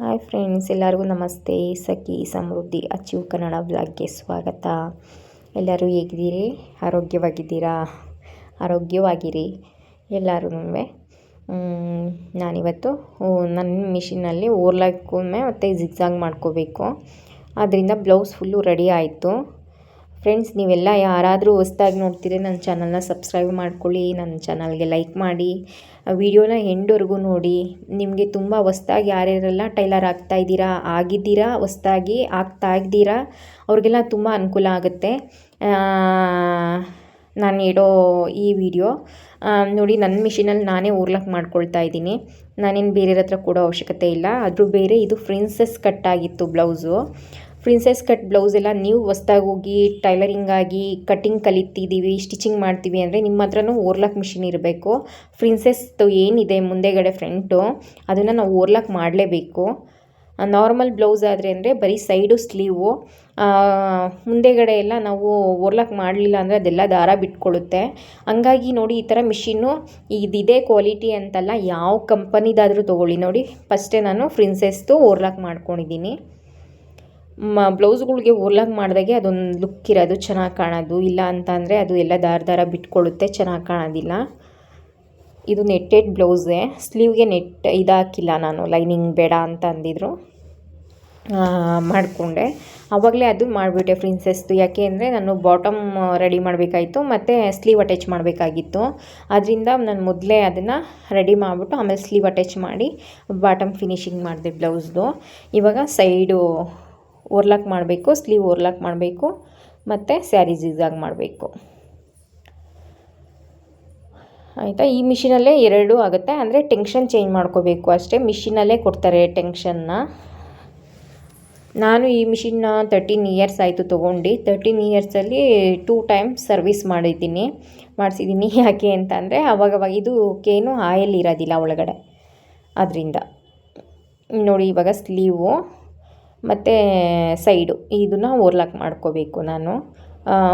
Hi friends, ಎಲ್ಲರಿಗೂ ನಮಸ್ತೆ. ಸಖಿ ಸಮೃದ್ಧಿ achieve Kannada ಬ್ಲಾಗ್ಗೆ ಸ್ವಾಗತ. ಎಲ್ಲರೂ ಹೇಗಿದ್ದೀರಿ? ಆರೋಗ್ಯವಾಗಿರಿ ಎಲ್ಲರೂ. ನಾನಿವತ್ತು ನನ್ನ ಮಿಷಿನಲ್ಲಿ ಓರ್ಲಾಕೊಮ್ಮೆ ಮತ್ತು ಜಿಗ್ಜಾಗ್ ಮಾಡ್ಕೋಬೇಕು. ಅದರಿಂದ ಬ್ಲೌಸ್ ಫುಲ್ಲು ರೆಡಿ ಆಯಿತು. ಫ್ರೆಂಡ್ಸ್, ನೀವೆಲ್ಲ ಯಾರಾದರೂ ಹೊಸ್ದಾಗಿ ನೋಡ್ತೀರಿ ನನ್ನ ಚಾನಲ್ನ ಸಬ್ಸ್ಕ್ರೈಬ್ ಮಾಡ್ಕೊಳ್ಳಿ, ನನ್ನ ಚಾನಲ್ಗೆ ಲೈಕ್ ಮಾಡಿ, ವಿಡಿಯೋನ ಎಂಡ್ವರೆಗೂ ನೋಡಿ. ನಿಮಗೆ ತುಂಬ ಹೊಸ್ದಾಗಿ ಯಾರ್ಯಾರೆಲ್ಲ ಟೈಲರ್ ಆಗಿದ್ದೀರಾ, ಹೊಸ್ದಾಗಿ ಆಗ್ತಾಯಿದ್ದೀರಾ, ಅವ್ರಿಗೆಲ್ಲ ತುಂಬ ಅನುಕೂಲ ಆಗುತ್ತೆ ನಾನು ಇಡೋ ಈ ವಿಡಿಯೋ ನೋಡಿ. ನನ್ನ ಮಿಷಿನಲ್ಲಿ ನಾನೇ ಓರ್ಲಾಕ್ ಮಾಡ್ಕೊಳ್ತಾ ಇದ್ದೀನಿ. ನಾನೇನು ಬೇರೆಯವ್ರ ಹತ್ರ ಕೊಡೋ ಅವಶ್ಯಕತೆ ಇಲ್ಲ. ಆದರೂ ಬೇರೆ ಇದು ಪ್ರಿನ್ಸೆಸ್ ಕಟ್ ಆಗಿತ್ತು ಬ್ಲೌಸು. ಪ್ರಿನ್ಸೆಸ್ ಕಟ್ ಬ್ಲೌಸ್ ಎಲ್ಲ ನೀವು ಹೊಸ್ದಾಗಿ ಹೋಗಿ ಟೈಲರಿಂಗಾಗಿ ಕಟ್ಟಿಂಗ್ ಕಲಿತಿದ್ದೀವಿ, ಸ್ಟಿಚಿಂಗ್ ಮಾಡ್ತೀವಿ ಅಂದರೆ ನಿಮ್ಮ ಹತ್ರನೂ ಓರ್ಲಾಕ್ ಮಿಷಿನ್ ಇರಬೇಕು. ಪ್ರಿನ್ಸೆಸ್ದು ಏನಿದೆ ಮುಂದೆಗಡೆ ಫ್ರಂಟು, ಅದನ್ನು ನಾವು ಓರ್ಲಾಕ್ ಮಾಡಲೇಬೇಕು. ನಾರ್ಮಲ್ ಬ್ಲೌಸ್ ಆದರೆ ಅಂದರೆ ಬರೀ ಸೈಡು ಸ್ಲೀವು, ಮುಂದೆಗಡೆ ಎಲ್ಲ ನಾವು ಓರ್ಲಾಕ್ ಮಾಡಲಿಲ್ಲ ಅಂದರೆ ಅದೆಲ್ಲ ದಾರ ಬಿಟ್ಕೊಳ್ಳುತ್ತೆ. ಹಂಗಾಗಿ ನೋಡಿ, ಈ ಥರ ಮಿಷಿನ್ನು ಇದಿದೆ ಕ್ವಾಲಿಟಿ ಅಂತಲ್ಲ, ಯಾವ ಕಂಪನಿದಾದರೂ ತೊಗೊಳ್ಳಿ. ನೋಡಿ, ಫಸ್ಟೇ ನಾನು ಪ್ರಿನ್ಸೆಸ್ದು ಓರ್ಲಾಕ್ ಮಾಡ್ಕೊಂಡಿದ್ದೀನಿ. ಬ್ಲೌಸ್ಗಳಿಗೆ ಓರ್ಲಾಕ್ ಮಾಡಿದಾಗೆ ಅದೊಂದು ಲುಕ್ ಇರೋದು, ಚೆನ್ನಾಗಿ ಕಾಣೋದು. ಇಲ್ಲ ಅಂತ ಅಂದರೆ ಅದು ಎಲ್ಲ ದಾರ ಬಿಟ್ಕೊಳ್ಳುತ್ತೆ, ಚೆನ್ನಾಗಿ ಕಾಣೋದಿಲ್ಲ. ಇದು ನೆಟ್ಟೆಡ್ ಬ್ಲೌಸೇ. ಸ್ಲೀವ್ಗೆ ನೆಟ್ ಇದಾಕಿಲ್ಲ ನಾನು, ಲೈನಿಂಗ್ ಬೇಡ ಅಂತ ಅಂದಿದ್ರು, ಮಾಡಿಕೊಂಡೆ. ಆವಾಗಲೇ ಅದು ಮಾಡಿಬಿಟ್ಟೆ ಪ್ರಿನ್ಸೆಸ್ದು. ಯಾಕೆ ಅಂದರೆ ನಾನು ಬಾಟಮ್ ರೆಡಿ ಮಾಡಬೇಕಾಯಿತು ಮತ್ತು ಸ್ಲೀವ್ ಅಟ್ಯಾಚ್ ಮಾಡಬೇಕಾಗಿತ್ತು. ಅದರಿಂದ ನಾನು ಮೊದಲೇ ಅದನ್ನು ರೆಡಿ ಮಾಡಿಬಿಟ್ಟು ಆಮೇಲೆ ಸ್ಲೀವ್ ಅಟ್ಯಾಚ್ ಮಾಡಿ ಬಾಟಮ್ ಫಿನಿಶಿಂಗ್ ಮಾಡಿದೆ ಬ್ಲೌಸ್ದು. ಇವಾಗ ಸೈಡು ಓರ್ಲಾಕ್ ಮಾಡಬೇಕು, ಸ್ಲೀವ್ ಓರ್ಲಾಕ್ ಮಾಡಬೇಕು ಮತ್ತು ಸ್ಯಾರಿ ಜಿಗ್ಜಾಗ್ ಮಾಡಬೇಕು. ಆಯಿತಾ? ಈ ಮಿಷಿನಲ್ಲೇ ಎರಡೂ ಆಗುತ್ತೆ. ಅಂದರೆ ಟೆನ್ಷನ್ ಚೇಂಜ್ ಮಾಡ್ಕೋಬೇಕು ಅಷ್ಟೇ. ಮಿಷಿನಲ್ಲೇ ಕೊಡ್ತಾರೆ ಟೆನ್ಷನ್ನ. ನಾನು ಈ ಮಿಷಿನ್ನ 13 ಇಯರ್ಸ್ ಆಯಿತು ತೊಗೊಂಡು. 13 ಇಯರ್ಸಲ್ಲಿ 2 ಟೈಮ್ಸ್ ಸರ್ವಿಸ್ ಮಾಡಿಸಿದ್ದೀನಿ. ಯಾಕೆ ಅಂತ ಅಂದರೆ ಅವಾಗವಾಗ ಇದಕ್ಕೇನು ಆಯಿಲ್ ಇರೋದಿಲ್ಲ ಒಳಗಡೆ, ಅದರಿಂದ. ನೋಡಿ, ಇವಾಗ ಸ್ಲೀವು ಮತ್ತು ಸೈಡು ಇದನ್ನು ಓರ್ಲಾಕ್ ಮಾಡ್ಕೋಬೇಕು ನಾನು.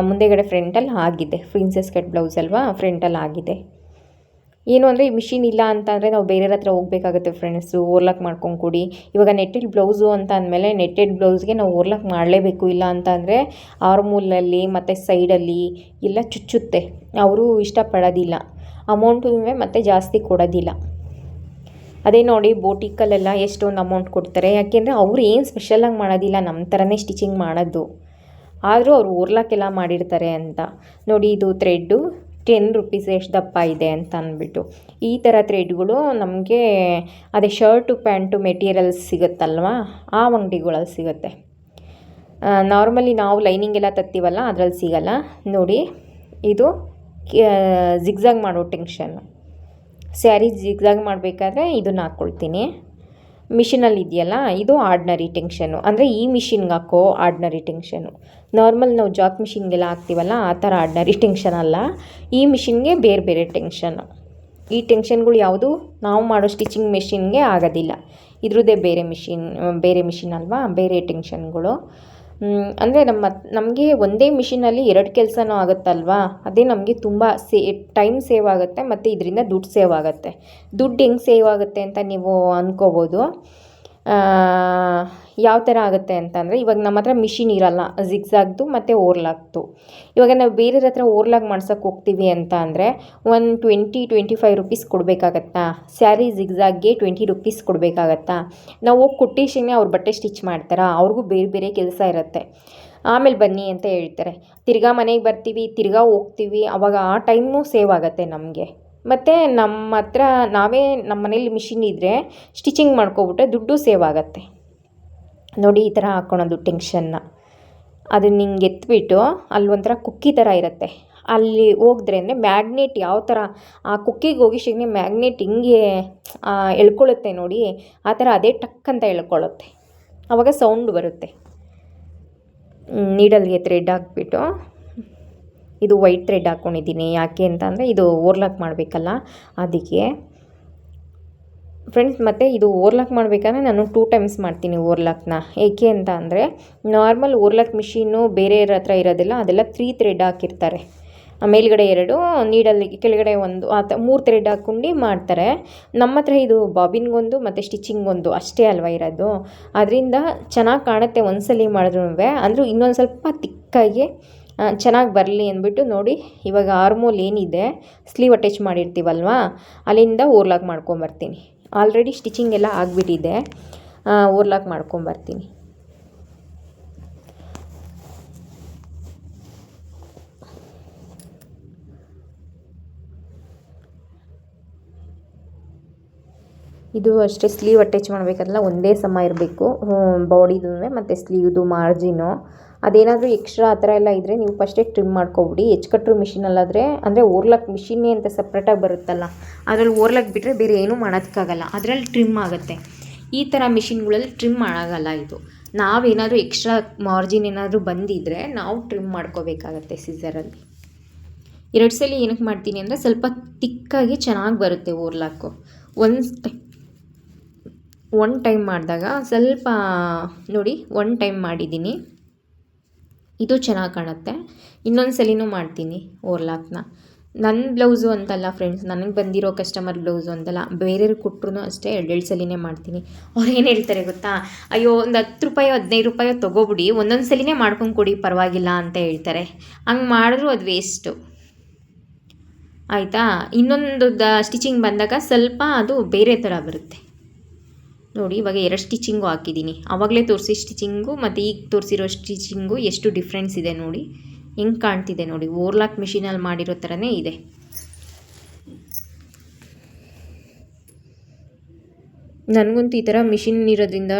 ಮುಂದೆಗಡೆ ಫ್ರಂಟಲ್ಲಿ ಆಗಿದೆ, ಪ್ರಿನ್ಸೆಸ್ ಕಟ್ ಬ್ಲೌಸ್ ಅಲ್ವಾ, ಫ್ರಂಟಲ್ಲಿ ಆಗಿದೆ. ಏನು ಅಂದರೆ ಈ ಮಿಷಿನ್ ಇಲ್ಲ ಅಂತ ಅಂದರೆ ನಾವು ಬೇರೆಯವ್ರ ಹತ್ರ ಹೋಗಬೇಕಾಗುತ್ತೆ ಫ್ರೆಂಡ್ಸು, ಓರ್ಲಾಕ್ ಮಾಡ್ಕೊಂಡು ಕೊಡಿ. ಇವಾಗ ನೆಟ್ಟೆಡ್ ಬ್ಲೌಸು ಅಂತ ಅಂದಮೇಲೆ ನೆಟ್ಟೆಡ್ ಬ್ಲೌಸ್ಗೆ ನಾವು ಓರ್ಲಾಕ್ ಮಾಡಲೇಬೇಕು. ಇಲ್ಲ ಅಂತ ಅಂದರೆ ಆರ್ಮೂಲಲ್ಲಿ ಮತ್ತು ಸೈಡಲ್ಲಿ ಎಲ್ಲ ಚುಚ್ಚುತ್ತೆ, ಅವರು ಇಷ್ಟಪಡೋದಿಲ್ಲ. ಅಮೌಂಟು ಮತ್ತು ಜಾಸ್ತಿ ಕೊಡೋದಿಲ್ಲ. ಅದೇ ನೋಡಿ, ಬೋಟಿಕಲ್ಲೆಲ್ಲ ಎಷ್ಟೊಂದು ಅಮೌಂಟ್ ಕೊಡ್ತಾರೆ. ಯಾಕೆಂದರೆ ಅವರು ಏನು ಸ್ಪೆಷಲಾಗಿ ಮಾಡೋದಿಲ್ಲ, ನಮ್ಮ ಥರನೇ ಸ್ಟಿಚಿಂಗ್ ಮಾಡೋದು. ಆದರೂ ಅವರು ಓರ್ಲಾಕೆಲ್ಲ ಮಾಡಿರ್ತಾರೆ ಅಂತ. ನೋಡಿ, ಇದು ಥ್ರೆಡ್ಡು 10 ರೂಪೀಸ್ ಎಷ್ಟು ದಪ್ಪ ಇದೆ ಅಂತ ಅಂದ್ಬಿಟ್ಟು. ಈ ಥರ ಥ್ರೆಡ್ಗಳು ನಮಗೆ ಅದೇ ಶರ್ಟು ಪ್ಯಾಂಟು ಮೆಟೀರಿಯಲ್ಸ್ ಸಿಗುತ್ತಲ್ವ, ಆ ಅಂಗಡಿಗಳಲ್ಲಿ ಸಿಗುತ್ತೆ. ನಾರ್ಮಲಿ ನಾವು ಲೈನಿಂಗ್ ಎಲ್ಲ ತರ್ತೀವಲ್ಲ, ಅದರಲ್ಲಿ ಸಿಗಲ್ಲ. ನೋಡಿ, ಇದು ಜಿಗ್ಜಾಗ್ ಮಾಡೋ ಟೆನ್ಷನ್ನು. ಸ್ಯಾರಿ ಜಿಗ್ಜಾಗ್ ಮಾಡಬೇಕಾದ್ರೆ ಇದನ್ನು ಹಾಕ್ಕೊಳ್ತೀನಿ. ಮಿಷಿನಲ್ಲಿ ಇದೆಯಲ್ಲ, ಇದು ಆರ್ಡ್ನರಿ ಟೆನ್ಷನ್ನು. ಅಂದರೆ ಈ ಮಿಷಿನ್ಗೆ ಹಾಕೋ ಆರ್ಡ್ನರಿ ಟೆನ್ಷನ್ನು. ನಾರ್ಮಲ್ ನಾವು ಜಾಕ್ ಮಿಷಿನ್ಗೆಲ್ಲ ಹಾಕ್ತೀವಲ್ಲ, ಆ ಥರ ಆರ್ಡ್ನರಿ ಟೆನ್ಷನ್ ಅಲ್ಲ. ಈ ಮಿಷಿನ್ಗೆ ಬೇರೆ ಬೇರೆ ಟೆನ್ಷನ್ನು. ಈ ಟೆನ್ಷನ್ಗಳು ಯಾವುದು ನಾವು ಮಾಡೋ ಸ್ಟಿಚಿಂಗ್ ಮಿಷಿನ್ಗೆ ಆಗೋದಿಲ್ಲ. ಇದ್ರದ್ದೇ ಬೇರೆ ಮಿಷಿನ್ ಅಲ್ವಾ, ಬೇರೆ ಟೆನ್ಷನ್ಗಳು. ಅಂದರೆ ನಮಗೆ ಒಂದೇ ಮಿಷಿನಲ್ಲಿ 2 ಕೆಲಸನೂ ಆಗುತ್ತಲ್ವಾ, ಅದೇ ನಮಗೆ ತುಂಬ ಟೈಮ್ ಸೇವ್ ಆಗುತ್ತೆ ಮತ್ತು ಇದರಿಂದ ದುಡ್ಡು ಸೇವ್ ಆಗುತ್ತೆ. ದುಡ್ಡು ಹೆಂಗೆ ಸೇವ್ ಆಗುತ್ತೆ ಅಂತ ನೀವು ಅಂದ್ಕೋಬೋದು. ಯಾವ ಥರ ಆಗುತ್ತೆ ಅಂತಂದರೆ, ಇವಾಗ ನಮ್ಮ ಹತ್ರ ಮಿಷಿನ್ ಇರಲ್ಲ ಜಿಗ್ಜಾಗ್ದು ಮತ್ತು ಓರ್ಲಾಕ್ದು. ಇವಾಗ ನಾವು ಬೇರೆಯವ್ರ ಹತ್ರ ಓರ್ಲಾಕ್ ಮಾಡ್ಸೋಕ್ಕೆ ಹೋಗ್ತೀವಿ ಅಂತ ಅಂದರೆ ಒಂದು 20-25 ರೂಪೀಸ್ ಕೊಡಬೇಕಾಗತ್ತಾ? ಸ್ಯಾರಿ ಜಿಗ್ಜಾಗ್ಗೆ 20 ರೂಪೀಸ್ ಕೊಡಬೇಕಾಗತ್ತಾ? ನಾವು ಹೋಗಿ ಕೊಟ್ಟಿಷನ್ನೇ ಅವ್ರು ಬಟ್ಟೆ ಸ್ಟಿಚ್ ಮಾಡ್ತಾರಾ? ಅವ್ರಿಗೂ ಬೇರೆ ಬೇರೆ ಕೆಲಸ ಇರುತ್ತೆ. ಆಮೇಲೆ ಬನ್ನಿ ಅಂತ ಹೇಳ್ತಾರೆ. ತಿರ್ಗಾ ಮನೆಗೆ ಬರ್ತೀವಿ, ತಿರ್ಗಾ ಹೋಗ್ತೀವಿ. ಆವಾಗ ಆ ಟೈಮು ಸೇವ್ ಆಗುತ್ತೆ ನಮಗೆ. ಮತ್ತು ನಮ್ಮ ಹತ್ರ ನಮ್ಮ ಮನೇಲಿ ಮಿಷಿನ್ ಇದ್ದರೆ ಸ್ಟಿಚಿಂಗ್ ಮಾಡ್ಕೊಬಿಟ್ರೆ ದುಡ್ಡು ಸೇವ್ ಆಗುತ್ತೆ. ನೋಡಿ, ಈ ಥರ ಹಾಕ್ಕೊಳೋದು ಟೆನ್ಷನ್ನ. ಅದನ್ನು ಹಿಂಗೆ ಎತ್ಬಿಟ್ಟು ಅಲ್ಲಿ ಒಂಥರ ಕುಕ್ಕಿ ಥರ ಇರುತ್ತೆ, ಅಲ್ಲಿ ಹೋಗಿದ್ರೆ ಅಂದರೆ ಮ್ಯಾಗ್ನೆಟ್ ಯಾವ ಥರ ಆ ಕುಕ್ಕಿಗೆ ಹೋಗಿಸಿಗೆ ಮ್ಯಾಗ್ನೆಟ್ ಹಿಂಗೆ ಎಳ್ಕೊಳ್ಳುತ್ತೆ ನೋಡಿ, ಆ ಥರ ಅದೇ ಟಕ್ ಅಂತ ಎಳ್ಕೊಳ್ಳುತ್ತೆ. ಆವಾಗ ಸೌಂಡ್ ಬರುತ್ತೆ. ನೀಡಲ್ಗೆ ಥ್ರೆಡ್ ಹಾಕ್ಬಿಟ್ಟು, ಇದು ವೈಟ್ ಥ್ರೆಡ್ ಹಾಕ್ಕೊಂಡಿದ್ದೀನಿ. ಯಾಕೆ ಅಂತ ಅಂದರೆ ಇದು ಓರ್ಲಾಕ್ ಮಾಡಬೇಕಲ್ಲ, ಅದಕ್ಕೆ ಫ್ರೆಂಡ್ಸ್. ಮತ್ತು ಇದು ಓರ್ಲಾಕ್ ಮಾಡಬೇಕಾದ್ರೆ ನಾನು 2 ಟೈಮ್ಸ್ ಮಾಡ್ತೀನಿ ಓರ್ಲಾಕ್ನ. ಏಕೆ ಅಂತ ಅಂದರೆ ನಾರ್ಮಲ್ ಓರ್ಲಾಕ್ ಮಿಷಿನ್ನು ಬೇರೆಯವ್ರ ಹತ್ರ ಇರೋದಿಲ್ಲ, ಅದೆಲ್ಲ 3 ಥ್ರೆಡ್ ಹಾಕಿರ್ತಾರೆ. ಮೇಲ್ಗಡೆ 2 ನೀಡಲ್ಲಿ ಕೆಳಗಡೆ 1 ಆ 3 ಥ್ರೆಡ್ ಹಾಕ್ಕೊಂಡು ಮಾಡ್ತಾರೆ. ನಮ್ಮ ಹತ್ರ ಇದು ಬಾಬಿನ್ಗೊಂದು ಮತ್ತು ಸ್ಟಿಚಿಂಗೊಂದು ಅಷ್ಟೇ ಅಲ್ವಾ ಇರೋದು. ಅದರಿಂದ ಚೆನ್ನಾಗಿ ಕಾಣುತ್ತೆ ಒಂದ್ಸಲಿ ಮಾಡಿದ್ರೂ. ಅಂದರೂ ಇನ್ನೊಂದು ಸ್ವಲ್ಪ ತಿಕ್ಕಾಗಿ ಚೆನ್ನಾಗಿ ಬರಲಿ ಅಂದ್ಬಿಟ್ಟು ನೋಡಿ, ಇವಾಗ ಆರ್ಮೋಲ್ ಏನಿದೆ ಸ್ಲೀವ್ ಅಟ್ಯಾಚ್ ಮಾಡಿರ್ತೀವಲ್ವ ಅಲ್ಲಿಂದ ಓರ್ಲಾಕ್ ಮಾಡ್ಕೊಂಬರ್ತೀನಿ. ಆಲ್ರೆಡಿ ಸ್ಟಿಚಿಂಗ್ ಎಲ್ಲ ಆಗಿಬಿಟ್ಟಿದೆ, ಓರ್ಲಾಕ್ ಮಾಡ್ಕೊಂಬರ್ತೀನಿ. ಇದು ಅಷ್ಟೇ ಸ್ಲೀವ್ ಅಟ್ಯಾಚ್ ಮಾಡಬೇಕಾದ್ರಲ್ಲ ಒಂದೇ ಸಮ ಇರಬೇಕು, ಬಾಡಿದು ಮತ್ತು ಸ್ಲೀವ್ದು ಮಾರ್ಜಿನು. ಅದೇನಾದರೂ ಎಕ್ಸ್ಟ್ರಾ ಆ ಥರ ಎಲ್ಲ ಇದ್ದರೆ ನೀವು ಫಸ್ಟೇ ಟ್ರಿಮ್ ಮಾಡ್ಕೊಬಿಡಿ. ಕಟ್ರು ಮಿಷಿನಲ್ಲಾದರೆ ಅಂದರೆ ಓರ್ಲಾಕ್ ಮಿಷಿನ್ನೇ ಅಂತ ಸಪ್ರೇಟಾಗಿ ಬರುತ್ತಲ್ಲ, ಅದರಲ್ಲಿ ಓರ್ಲಾಕ್ ಬಿಟ್ಟರೆ ಬೇರೆ ಏನೂ ಮಾಡೋದಕ್ಕಾಗಲ್ಲ, ಅದರಲ್ಲಿ ಟ್ರಿಮ್ ಆಗುತ್ತೆ. ಈ ಥರ ಮಿಷಿನ್ಗಳಲ್ಲಿ ಟ್ರಿಮ್ ಮಾಡೋಕ್ಕಲ್ಲ. ಇದು ನಾವೇನಾದರೂ ಎಕ್ಸ್ಟ್ರಾ ಮಾರ್ಜಿನ್ ಏನಾದರೂ ಬಂದಿದ್ದರೆ ನಾವು ಟ್ರಿಮ್ ಮಾಡ್ಕೋಬೇಕಾಗತ್ತೆ ಸಿಸರಲ್ಲಿ. 2 ಸಲ ಏನಕ್ಕೆ ಮಾಡ್ತೀನಿ ಅಂದರೆ ಸ್ವಲ್ಪ ತಿಕ್ಕಾಗಿ ಚೆನ್ನಾಗಿ ಬರುತ್ತೆ ಓರ್ಲಾಕು. ಒನ್ ಟೈಮ್ ಮಾಡಿದಾಗ ಸ್ವಲ್ಪ ನೋಡಿ, 1 ಟೈಮ್ ಮಾಡಿದ್ದೀನಿ, ಇದು ಚೆನ್ನಾಗಿ ಕಾಣುತ್ತೆ. ಇನ್ನೊಂದು ಸಲಿನೂ ಮಾಡ್ತೀನಿ ಓರ್ಲಾಕ್ನ. ನನ್ನ ಬ್ಲೌಸು ಅಂತಲ್ಲ ಫ್ರೆಂಡ್ಸ್, ನನಗೆ ಬಂದಿರೋ ಕಸ್ಟಮರ್ ಬ್ಲೌಸು ಅಂತಲ್ಲ, ಬೇರೆಯವ್ರಿಗೆ ಕೊಟ್ಟರು ಅಷ್ಟೇ 2 ಸಲಿನೇ ಮಾಡ್ತೀನಿ. ಅವ್ರು ಏನು ಹೇಳ್ತಾರೆ ಗೊತ್ತಾ, ಅಯ್ಯೋ ಒಂದು 10 ರೂಪಾಯೋ 15 ರೂಪಾಯೋ ತೊಗೊಬಿಡಿ, ಒಂದೊಂದು ಸಲಿನೇ ಮಾಡ್ಕೊಂಡು ಕೊಡಿ ಪರವಾಗಿಲ್ಲ ಅಂತ ಹೇಳ್ತಾರೆ. ಹಂಗೆ ಮಾಡಿದ್ರು ಅದು ವೇಸ್ಟು ಆಯಿತಾ. ಇನ್ನೊಂದು ಸ್ಟಿಚಿಂಗ್ ಬಂದಾಗ ಸ್ವಲ್ಪ ಅದು ಬೇರೆ ಥರ ಬರುತ್ತೆ ನೋಡಿ. ಇವಾಗ 2 ಸ್ಟಿಚಿಂಗು ಹಾಕಿದ್ದೀನಿ. ಆವಾಗಲೇ ತೋರಿಸಿ ಸ್ಟಿಚಿಂಗು ಮತ್ತು ಈಗ ತೋರಿಸಿರೋ ಸ್ಟಿಚಿಂಗು ಎಷ್ಟು ಡಿಫ್ರೆನ್ಸ್ ಇದೆ ನೋಡಿ, ಹೆಂಗೆ ಕಾಣ್ತಿದೆ ನೋಡಿ. ಓರ್ಲಾಕ್ ಮಿಷಿನಲ್ಲಿ ಮಾಡಿರೋ ಥರನೇ ಇದೆ. ನನಗಂತೂ ಈ ಥರ ಮಿಷಿನ್ ಇರೋದ್ರಿಂದ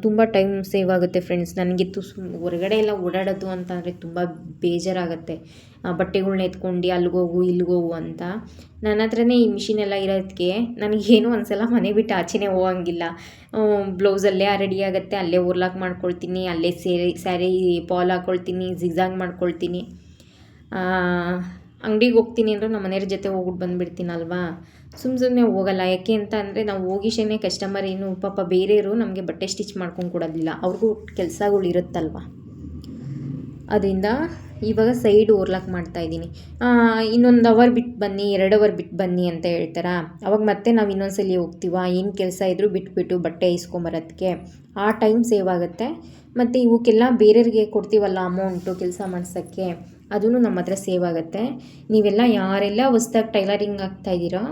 ತುಂಬ ಟೈಮ್ ಸೇವ್ ಆಗುತ್ತೆ ಫ್ರೆಂಡ್ಸ್. ನನಗಿತ್ತು ಹೊರಗಡೆ ಎಲ್ಲ ಓಡಾಡೋದು ಅಂತಂದರೆ ತುಂಬ ಬೇಜಾರಾಗುತ್ತೆ. ಬಟ್ಟೆಗಳ್ನ ಎತ್ಕೊಂಡು ಅಲ್ಲಿಗೋಗು ಇಲ್ಲಿಗೋಗು ಅಂತ. ನನ್ನ ಹತ್ರನೇ ಈ ಮಿಷಿನೆಲ್ಲ ಇರೋದಕ್ಕೆ ನನಗೇನು ಒಂದ್ಸಲ ಮನೆ ಬಿಟ್ಟು ಆಚೆನೇ ಹೋಗಂಗಿಲ್ಲ. ಬ್ಲೌಸಲ್ಲೇ ರೆಡಿ ಆಗುತ್ತೆ, ಅಲ್ಲೇ ಓರ್ಲಾಕ್ ಮಾಡ್ಕೊಳ್ತೀನಿ, ಅಲ್ಲೇ ಸ್ಯಾರಿ ಪಾಲ್ ಹಾಕ್ಕೊಳ್ತೀನಿ, ಜಿಗ್ಜಾಗ್ ಮಾಡ್ಕೊಳ್ತೀನಿ. ಅಂಗಡಿಗೆ ಹೋಗ್ತೀನಿ ಅಂದರೆ ನಮ್ಮ ಮನೆಯವ್ರ ಜೊತೆ ಹೋಗ್ಬಿಟ್ಟು ಬಂದುಬಿಡ್ತೀನಲ್ವಾ, ಸುಮ್ಮನೆ ಹೋಗಲ್ಲ. ಯಾಕೆ ಅಂತ ಅಂದರೆ ನಾವು ಹೋಗಿಶೇನೆ ಕಸ್ಟಮರ್ ಏನು ಪಾಪ ಬೇರೆಯವರು ನಮಗೆ ಬಟ್ಟೆ ಸ್ಟಿಚ್ ಮಾಡ್ಕೊಂಡು ಕೊಡೋದಿಲ್ಲ, ಅವ್ರಿಗೂ ಕೆಲಸಗಳು ಇರುತ್ತಲ್ವ. ಅದರಿಂದ ಇವಾಗ ಸೈಡ್ ಓರ್ಲಾಕ್ ಮಾಡ್ತಾಯಿದ್ದೀನಿ. ಇನ್ನೊಂದು ಅವರ್ ಬಿಟ್ಟು ಬನ್ನಿ, 2 ಅವರ್ ಬಿಟ್ಟು ಬನ್ನಿ ಅಂತ ಹೇಳ್ತಾರಾ, ಅವಾಗ ಮತ್ತೆ ನಾವು ಇನ್ನೊಂದ್ಸಲಿ ಹೋಗ್ತೀವ, ಏನು ಕೆಲಸ ಇದ್ದರೂ ಬಿಟ್ಬಿಟ್ಟು ಬಟ್ಟೆ ಇಸ್ಕೊಂಬರೋದಕ್ಕೆ ಆ ಟೈಮ್ ಸೇವ್ ಆಗುತ್ತೆ. ಮತ್ತು ಇವಕ್ಕೆಲ್ಲ ಬೇರೆಯವ್ರಿಗೆ ಕೊಡ್ತೀವಲ್ಲ ಅಮೌಂಟು ಕೆಲಸ ಮಾಡ್ಸೋಕ್ಕೆ, ಅದೂ ನಮ್ಮ ಹತ್ರ ಸೇವ್ ಆಗುತ್ತೆ. ನೀವೆಲ್ಲ ಯಾರೆಲ್ಲ ಹೊಸ್ದಾಗಿ ಟೈಲರಿಂಗ್ ಆಗ್ತಾಯಿದ್ದೀರೋ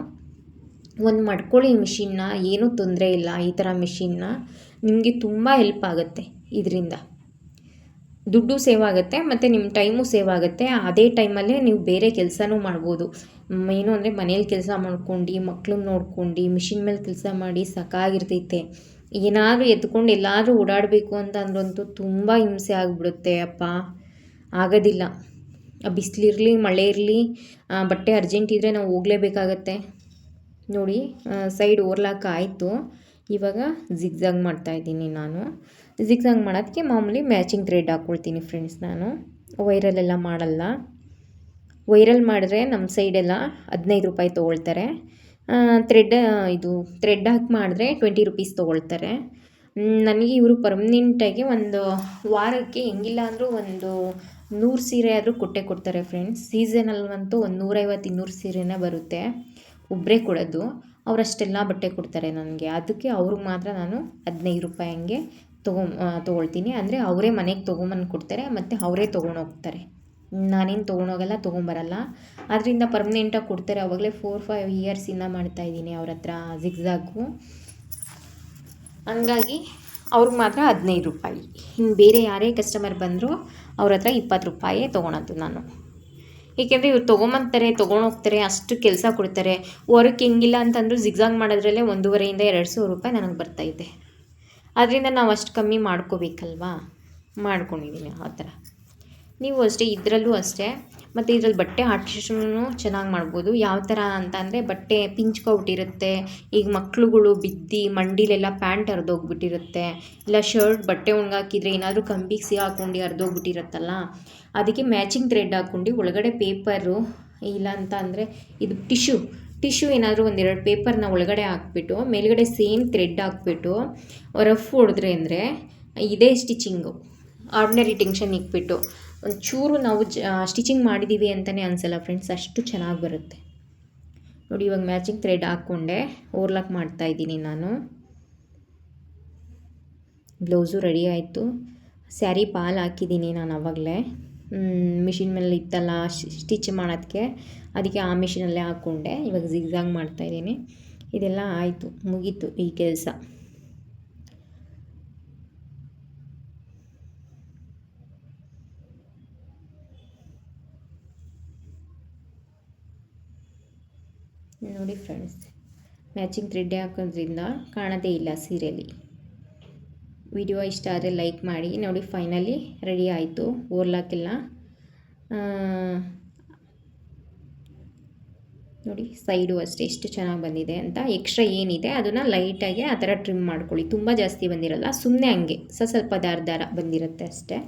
ಒಂದು ಮಾಡ್ಕೊಳ್ಳಿ ಮಿಷಿನ್ನ, ಏನೂ ತೊಂದರೆ ಇಲ್ಲ. ಈ ಥರ ಮಿಷಿನ್ನ ನಿಮಗೆ ತುಂಬ ಹೆಲ್ಪ್ ಆಗುತ್ತೆ. ಇದರಿಂದ ದುಡ್ಡು ಸೇವ್ ಆಗುತ್ತೆ ಮತ್ತು ನಿಮ್ಮ ಟೈಮು ಸೇವ್ ಆಗುತ್ತೆ. ಅದೇ ಟೈಮಲ್ಲೇ ನೀವು ಬೇರೆ ಕೆಲಸನೂ ಮಾಡ್ಬೋದು. ಏನು ಅಂದರೆ ಮನೇಲಿ ಕೆಲಸ ಮಾಡ್ಕೊಂಡು ಮಕ್ಳನ್ನ ನೋಡ್ಕೊಂಡು ಮಿಷಿನ್ ಮೇಲೆ ಕೆಲಸ ಮಾಡಿ ಸಾಕಾಗಿರ್ತೈತೆ. ಏನಾದರೂ ಎತ್ಕೊಂಡು ಎಲ್ಲಾದರೂ ಓಡಾಡಬೇಕು ಅಂತ ಅಂದ್ರಂತೂ ತುಂಬ ಹಿಂಸೆ ಆಗಿಬಿಡುತ್ತೆ. ಅಪ್ಪ ಆಗೋದಿಲ್ಲ. ಬಿಸಿಲಿರಲಿ ಮಳೆ ಇರಲಿ, ಬಟ್ಟೆ ಅರ್ಜೆಂಟ್ ಇದ್ದರೆ ನಾವು ಹೋಗಲೇಬೇಕಾಗತ್ತೆ ನೋಡಿ. ಸೈಡ್ ಓರ್ಲಾಕ್ ಆಯಿತು. ಇವಾಗ ಜಿಗ್ಜಾಗ್ ಮಾಡ್ತಾಯಿದ್ದೀನಿ ನಾನು. ಜಿಗ್ಜಾಗ್ ಮಾಡೋದಕ್ಕೆ ಮಾಮೂಲಿ ಮ್ಯಾಚಿಂಗ್ ಥ್ರೆಡ್ ಹಾಕ್ಕೊಳ್ತೀನಿ ಫ್ರೆಂಡ್ಸ್. ನಾನು ವೈರಲ್ಲೆಲ್ಲ ಮಾಡಲ್ಲ. ವೈರಲ್ ಮಾಡಿದ್ರೆ ನಮ್ಮ ಸೈಡೆಲ್ಲ 15 ರೂಪಾಯಿ ತೊಗೊಳ್ತಾರೆ. ಥ್ರೆಡ್ ಹಾಕಿ ಮಾಡಿದ್ರೆ 20 ರುಪೀಸ್ ತೊಗೊಳ್ತಾರೆ. ನನಗೆ ಇವರು ಪರ್ಮನೆಂಟಾಗಿ ಒಂದು ವಾರಕ್ಕೆ ಹೆಂಗಿಲ್ಲ ಅಂದರೂ ಒಂದು 100 ಸೀರೆ ಆದರೂ ಕೊಡ್ತಾರೆ ಫ್ರೆಂಡ್ಸ್. ಸೀಸನಲ್ವಂತೂ ಒಂದು 150-200 ಸೀರೆನೇ ಬರುತ್ತೆ. ಒಬ್ಬರೇ ಕೊಡೋದು, ಅವರಷ್ಟೆಲ್ಲ ಬಟ್ಟೆ ಕೊಡ್ತಾರೆ ನನಗೆ. ಅದಕ್ಕೆ ಅವ್ರಿಗೆ ಮಾತ್ರ ನಾನು 15 ರೂಪಾಯಿ ಹಂಗೆ ತೊಗೊಳ್ತೀನಿ. ಅಂದರೆ ಅವರೇ ಮನೆಗೆ ತೊಗೊಂಬಂದು ಕೊಡ್ತಾರೆ ಮತ್ತು ಅವರೇ ತೊಗೊಂಡೋಗ್ತಾರೆ. ನಾನೇನು ತೊಗೊಂಡೋಗಲ್ಲ, ತೊಗೊಂಬರಲ್ಲ. ಅದರಿಂದ ಪರ್ಮನೆಂಟಾಗಿ ಕೊಡ್ತಾರೆ. ಆವಾಗಲೇ 4-5 ಇಯರ್ಸಿಂದ ಮಾಡ್ತಾಯಿದ್ದೀನಿ ಅವ್ರ ಹತ್ರ ಜಿಗ್ಜಾಗು. ಹಂಗಾಗಿ ಅವ್ರಿಗೆ ಮಾತ್ರ 15 ರೂಪಾಯಿ. ಇನ್ನು ಬೇರೆ ಯಾರೇ ಕಸ್ಟಮರ್ ಬಂದರೂ ಅವ್ರ ಹತ್ರ 20 ರೂಪಾಯೇ ತೊಗೊಳೋದು ನಾನು. ಏಕೆಂದರೆ ಇವ್ರು ತೊಗೊಂಬಂತಾರೆ, ತೊಗೊಂಡೋಗ್ತಾರೆ, ಅಷ್ಟು ಕೆಲಸ ಕೊಡ್ತಾರೆ. ವರ್ಕ್ ಹೆಂಗಿಲ್ಲ ಅಂತಂದರೂ ಜಿಗ್ಜಾಗ್ ಮಾಡೋದ್ರಲ್ಲೇ 1,500-2,000 ರೂಪಾಯಿ ನನಗೆ ಬರ್ತೈತೆ. ಅದರಿಂದ ನಾವು ಅಷ್ಟು ಕಮ್ಮಿ ಮಾಡ್ಕೋಬೇಕಲ್ವಾ, ಮಾಡ್ಕೊಂಡಿದ್ದೀನಿ ಆ ಥರ. ನೀವು ಅಷ್ಟೇ, ಇದರಲ್ಲೂ ಅಷ್ಟೇ. ಮತ್ತು ಇದರಲ್ಲಿ ಬಟ್ಟೆ ಆರ್ಟಿಸ್ಟೂ ಚೆನ್ನಾಗಿ ಮಾಡ್ಬೋದು. ಯಾವ ಥರ ಅಂತ ಅಂದರೆ ಬಟ್ಟೆ ಪಿಂಚ್ಕೊಬಿಟ್ಟಿರುತ್ತೆ. ಈಗ ಮಕ್ಳುಗಳು ಬಿದ್ದು ಮಂಡಿಲೆಲ್ಲ ಪ್ಯಾಂಟ್ ಹರಿದೋಗ್ಬಿಟ್ಟಿರುತ್ತೆ, ಇಲ್ಲ ಶರ್ಟ್ ಬಟ್ಟೆ ಒಣಗಾಕಿದ್ರೆ ಏನಾದರೂ ಕಂಬಿಗೆ ಸಿಗಾಕೊಂಡು ಹರಿದೋಗ್ಬಿಟ್ಟಿರುತ್ತಲ್ಲ, ಅದಕ್ಕೆ ಮ್ಯಾಚಿಂಗ್ ಥ್ರೆಡ್ ಹಾಕ್ಕೊಂಡು ಒಳಗಡೆ ಪೇಪರು ಇಲ್ಲ ಅಂತ ಅಂದರೆ ಇದು ಟಿಶ್ಯೂ ಏನಾದರೂ 1-2 ಪೇಪರ್ನ ಒಳಗಡೆ ಹಾಕ್ಬಿಟ್ಟು ಮೇಲ್ಗಡೆ ಸೇಮ್ ಥ್ರೆಡ್ ಹಾಕ್ಬಿಟ್ಟು ರಫ್ ಹೊಡೆದ್ರೆ ಅಂದರೆ ಇದೇ ಸ್ಟಿಚಿಂಗು. ಆರ್ಡಿನರಿ ಟೆನ್ಷನ್ ಇಕ್ಬಿಟ್ಟು ಒಂಚೂರು ನಾವು ಸ್ಟಿಚಿಂಗ್ ಮಾಡಿದ್ದೀವಿ ಅಂತಲೇ ಅನಿಸಲ್ಲ ಫ್ರೆಂಡ್ಸ್, ಅಷ್ಟು ಚೆನ್ನಾಗಿ ಬರುತ್ತೆ ನೋಡಿ. ಇವಾಗ ಮ್ಯಾಚಿಂಗ್ ಥ್ರೆಡ್ ಹಾಕ್ಕೊಂಡೆ ಓವರ್ಲಾಕ್ ಮಾಡ್ತಾಯಿದ್ದೀನಿ ನಾನು. ಬ್ಲೌಸು ರೆಡಿ ಆಯಿತು. ಸ್ಯಾರಿ ಪಾಲ್ ಹಾಕಿದ್ದೀನಿ ನಾನು ಆವಾಗಲೇ, ಮಿಷಿನ್ ಮೇಲೆ ಇತ್ತಲ್ಲ ಸ್ಟಿಚ್ ಮಾಡೋದಕ್ಕೆ, ಅದಕ್ಕೆ ಆ ಮಿಷಿನಲ್ಲೇ ಹಾಕ್ಕೊಂಡೆ. ಇವಾಗ ಜಿಗ್ಜಾಗ್ ಮಾಡ್ತಾಯಿದ್ದೀನಿ. ಇದೆಲ್ಲ ಆಯಿತು, ಮುಗೀತು ಈ ಕೆಲಸ. ನೋಡಿ ಫ್ರೆಂಡ್ಸ್, ಮ್ಯಾಚಿಂಗ್ ಥ್ರೆಡ್ ಹಾಕೋದ್ರಿಂದ ಕಾಣೋದೇ ಇಲ್ಲ ಸೀರೆಯಲ್ಲಿ. ವಿಡಿಯೋ ಇಷ್ಟ ಆದರೆ ಲೈಕ್ ಮಾಡಿ. ನೋಡಿ ಫೈನಲಿ ರೆಡಿ ಆಯಿತು. ಓರ್ಲಾಕೆಲ್ಲ ನೋಡಿ, ಸೈಡು ಅಷ್ಟೇ ಎಷ್ಟು ಚೆನ್ನಾಗಿ ಬಂದಿದೆ ಅಂತ. ಎಕ್ಸ್ಟ್ರಾ ಏನಿದೆ ಅದನ್ನು ಲೈಟಾಗಿ ಆ ಥರ ಟ್ರಿಮ್ ಮಾಡ್ಕೊಳ್ಳಿ. ತುಂಬ ಜಾಸ್ತಿ ಬಂದಿರಲ್ಲ, ಸುಮ್ಮನೆ ಹಂಗೆ ಸ್ವಲ್ಪ ದಾರ ಬಂದಿರುತ್ತೆ ಅಷ್ಟೇ.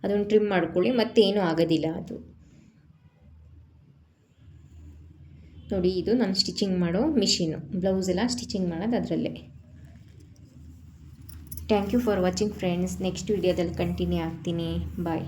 ಅದನ್ನು ಟ್ರಿಮ್ ಮಾಡ್ಕೊಳ್ಳಿ, ಮತ್ತೇನೂ ಆಗೋದಿಲ್ಲ ಅದು. ನೋಡಿ, ಇದು ನಾನು ಸ್ಟಿಚಿಂಗ್ ಮಾಡೋ ಮಿಷಿನು, ಬ್ಲೌಸ್ ಎಲ್ಲ ಸ್ಟಿಚಿಂಗ್ ಮಾಡೋದು ಅದರಲ್ಲೇ. Thank you for watching friends. Next ವಿಡಿಯೋದಲ್ಲಿ ಕಂಟಿನ್ಯೂ ಆಗ್ತೀನಿ. ಬಾಯ್.